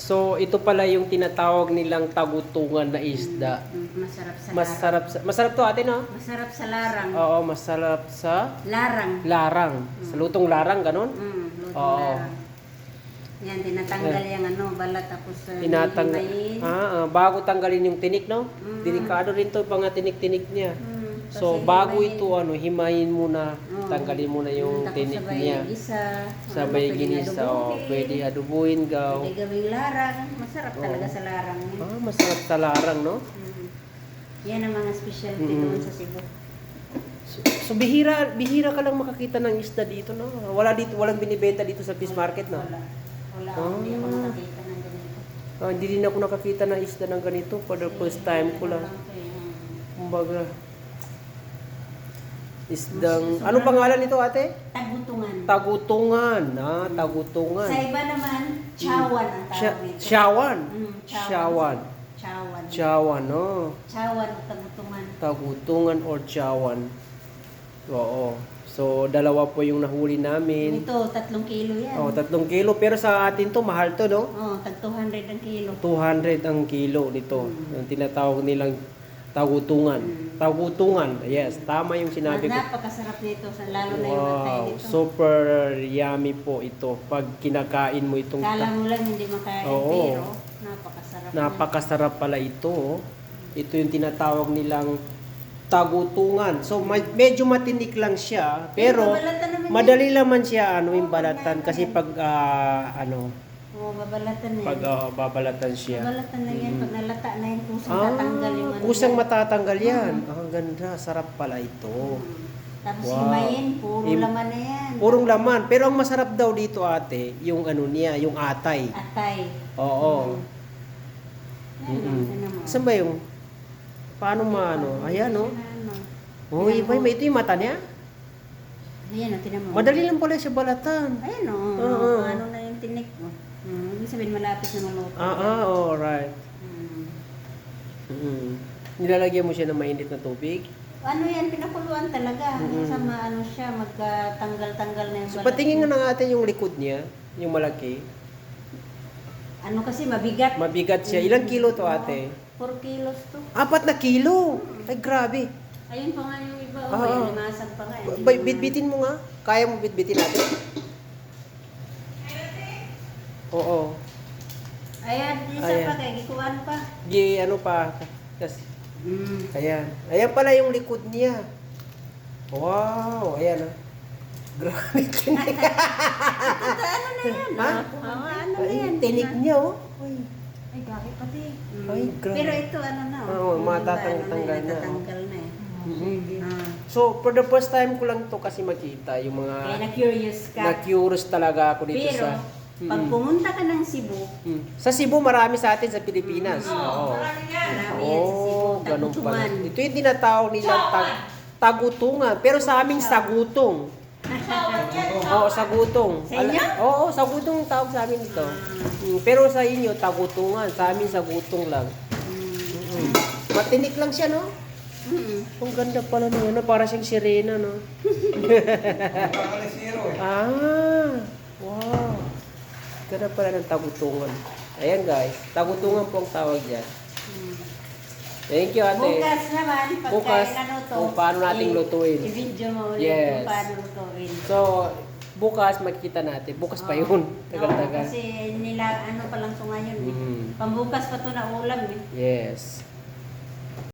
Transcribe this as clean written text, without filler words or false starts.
So, ito pala yung tinatawag nilang tagutungan na isda. Masarap sa larang. Masarap to ate, no? Masarap sa larang. Oo, masarap sa Larang. larang. Sa lutong larang, ganon? Lutong Oo. larang. Yan, tinatanggal yung balat tapos Tinatanggal. hihimayin. Bago tanggalin yung tinik, no? Mm. Delikado rin to, mga tinik-tinik niya. So, Kasi bago himayin. ito, himayin muna. Oo. Tanggalin muna yung Tapos tinik sabay niya. Gisa. Sabay Pwede ginisa. adobuhin. Pwede adubuhin, gaw. Pwede gawing larang. Masarap talaga sa larang. Masarap sa larang, no? Yan ang mga specialty doon sa Cebu. So, bihira ka lang makakita ng isda dito, no? Walang binibenta dito sa fish market, no? Wala, hindi ako nakakita ng ganito. Hindi din ako nakakita ng isda ng ganito. For the first time ko lang. Kumbaga, isdang... Ano pangalan nito, ate? Tagutungan. Tagutungan. Tagutungan. Sa iba naman, chawan ang tawag nito. Shawan. Chawan. Chawan, no? Chawan o tagutungan. Tagutungan or chawan. Oo. So, dalawa po yung nahuli namin. Ito, 3 kilo yan. 3 kilo. Pero sa atin to, mahal to, no? Tag 200 ang kilo. 200 ang kilo nito. Yung tinatawag nilang tagutungan. Tagutungan. Yes, tama yung sinabi ko. Napakasarap nito, lalo na yung matay Wow, nito. super yummy po ito. Pag kinakain mo itong... Kala mo lang hindi makain, Oo. pero napakasarap. Napakasarap pala ito. Ito yung tinatawag nilang tagutungan. So, medyo matinik lang siya. Pero, babalatan naman madali naman siya yung balatan. Kasi pag, babalatan na yan. pag babalatan siya. Babalatan na yan. Pag nalata na yan, kusang tatanggal yung Kusang yan. matatanggal yan. Ang ganda. Sarap pala ito. Tapos Wow. himayin, puro laman na yan. Purong laman. Pero ang masarap daw dito, ate, yung niya, yung atay. Atay. Oo. Saan ba yung... Paano maano? Ayan, no? Oh, iba, ito yung mata niya. Ayan, tinan mo. Madali lang pala siya balatan. Ayan, Oo. ano na yung tinik mo. Ibig sabihin malapit na maluto. Alright. Nilalagyan mo siya ng mainit na tubig. Ano yan, pinakuluan talaga. Sa ano siya, magtanggal-tanggal na yung So, patingin nga natin yung likod niya, yung malaki. Ano kasi, mabigat. Mabigat siya. Ilang kilo to, ate? 4 kilos to. 4 na kilo! Ay, grabe. Ayun pa nga yung iba. Limasag pa nga. Bitbitin mo nga. Kaya mo bitbitin natin? Oo. Ayan, isa Ayan. pa kay gikuan pa. Ano pa? Kasi, ayan. Ayan pala yung likod niya. Wow! Ayan. Grabe. Ano na yan? Ha? Ano na Ay, yan? tinik niya, oh. Ay, gaki pati. Ay, grabe. Pero ito, ano na. Oo, matatanggal na. Matatanggal na eh. So, for the first time ko lang to kasi makita yung mga... Kaya na-curious ka. Na-curious talaga ako dito Pero, sa... pag pumunta ka ng Cebu, Sa Cebu, marami sa atin sa Pilipinas. Oo. marami yan sa Cebu. Ganun pala. Tagutungan. Ito yung tinatawag nilang tagutungan. Pero sa aming sagutong. Oo, sagutong. Sa inyo? Oo, sagutong tawag sa amin ito. Pero sa inyo, tagutungan. Sa amin, sagutong lang. Matinik lang siya, no? Ang ganda pala na yun. Para siyang sirena, no? Wow. Ganda pala ng tagutungan. Ayan, guys. Tagutungan po ang tawag dyan. Thank you, ate. Bukas naman, Bukas, pagkain ano to, kung paano natin lutuin. I-video mo ulit Yes. kung paano lutuin. So, bukas makikita natin. Bukas pa yun. Tagal-tagal. Kasi nila, ano pa lang ito ngayon eh. Mm. Pambukas pa to na ulam eh. Yes.